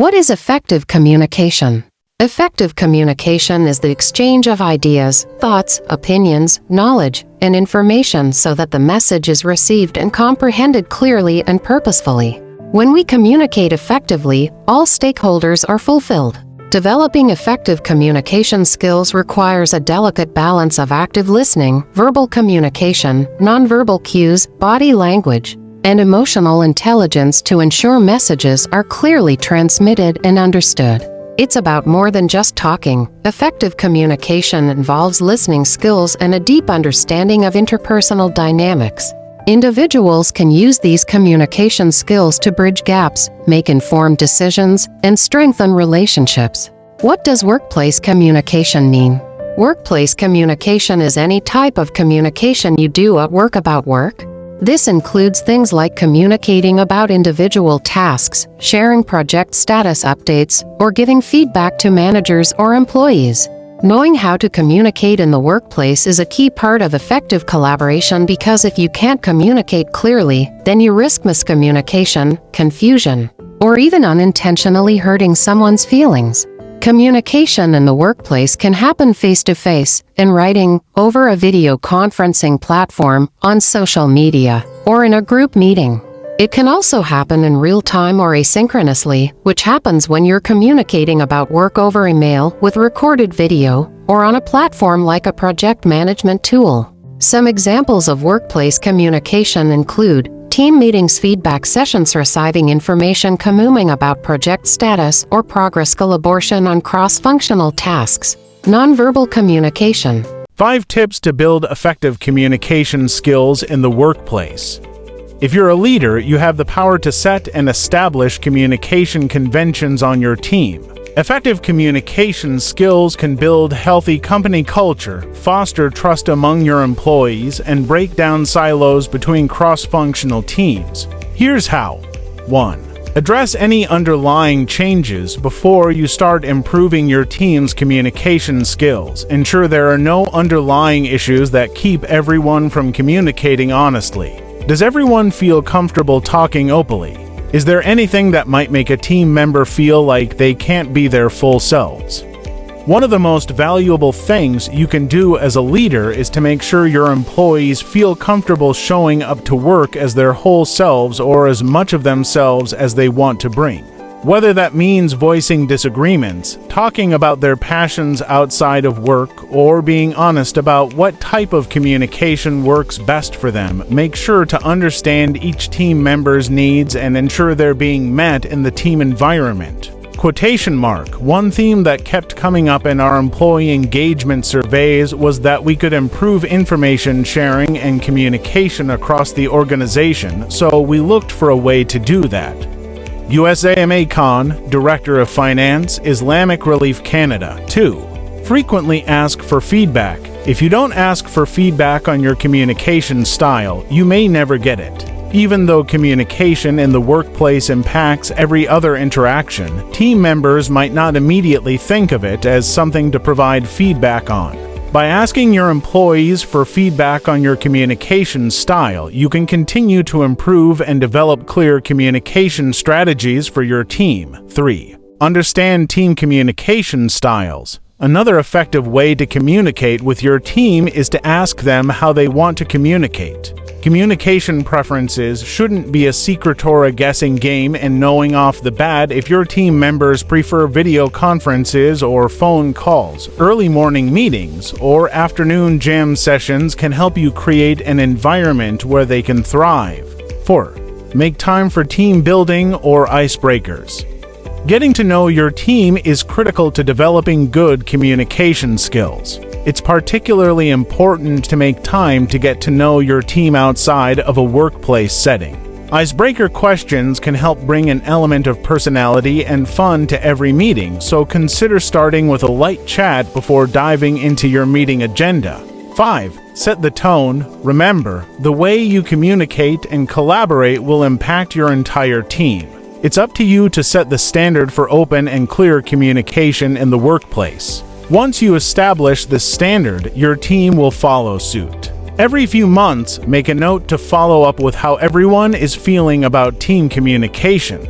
What is effective communication? Effective communication is the exchange of ideas, thoughts, opinions, knowledge, and information so that the message is received and comprehended clearly and purposefully. When we communicate effectively, all stakeholders are fulfilled. Developing effective communication skills requires a delicate balance of active listening, verbal communication, nonverbal cues, body language, and emotional intelligence to ensure messages are clearly transmitted and understood. It's about more than just talking. Effective communication involves listening skills and a deep understanding of interpersonal dynamics. Individuals can use these communication skills to bridge gaps, make informed decisions, and strengthen relationships. What does workplace communication mean? Workplace communication is any type of communication you do at work about work. This includes things like communicating about individual tasks, sharing project status updates, or giving feedback to managers or employees. Knowing how to communicate in the workplace is a key part of effective collaboration because if you can't communicate clearly, then you risk miscommunication, confusion, or even unintentionally hurting someone's feelings. Communication in the workplace can happen face-to-face, in writing, over a video conferencing platform, on social media, or in a group meeting. It can also happen in real time or asynchronously, which happens when you're communicating about work over email, with recorded video, or on a platform like a project management tool. Some examples of workplace communication include team meetings, feedback sessions, receiving information, communicating about project status or progress, collaboration on cross-functional tasks. Nonverbal communication. 5 tips to build effective communication skills in the workplace. If you're a leader, you have the power to set and establish communication conventions on your team. Effective communication skills can build healthy company culture, foster trust among your employees, and break down silos between cross-functional teams. Here's how. 1. Address any underlying changes before you start improving your team's communication skills. Ensure there are no underlying issues that keep everyone from communicating honestly. Does everyone feel comfortable talking openly? Is there anything that might make a team member feel like they can't be their full selves? One of the most valuable things you can do as a leader is to make sure your employees feel comfortable showing up to work as their whole selves or as much of themselves as they want to bring. Whether that means voicing disagreements, talking about their passions outside of work, or being honest about what type of communication works best for them, make sure to understand each team member's needs and ensure they're being met in the team environment. Quotation mark. One theme that kept coming up in our employee engagement surveys was that we could improve information sharing and communication across the organization, so we looked for a way to do that. USAMA Khan, Director of Finance, Islamic Relief Canada. 2. Frequently ask for feedback. If you don't ask for feedback on your communication style, you may never get it. Even though communication in the workplace impacts every other interaction, team members might not immediately think of it as something to provide feedback on. By asking your employees for feedback on your communication style, you can continue to improve and develop clear communication strategies for your team. 3. Understand team communication styles. Another effective way to communicate with your team is to ask them how they want to communicate. Communication preferences shouldn't be a secret or a guessing game, and knowing off the bat if your team members prefer video conferences or phone calls, early morning meetings, or afternoon jam sessions can help you create an environment where they can thrive. 4. Make time for team building or icebreakers. Getting to know your team is critical to developing good communication skills. It's particularly important to make time to get to know your team outside of a workplace setting. Icebreaker questions can help bring an element of personality and fun to every meeting, so consider starting with a light chat before diving into your meeting agenda. 5. Set the tone. Remember, the way you communicate and collaborate will impact your entire team. It's up to you to set the standard for open and clear communication in the workplace. Once you establish this standard, your team will follow suit. Every few months, make a note to follow up with how everyone is feeling about team communication.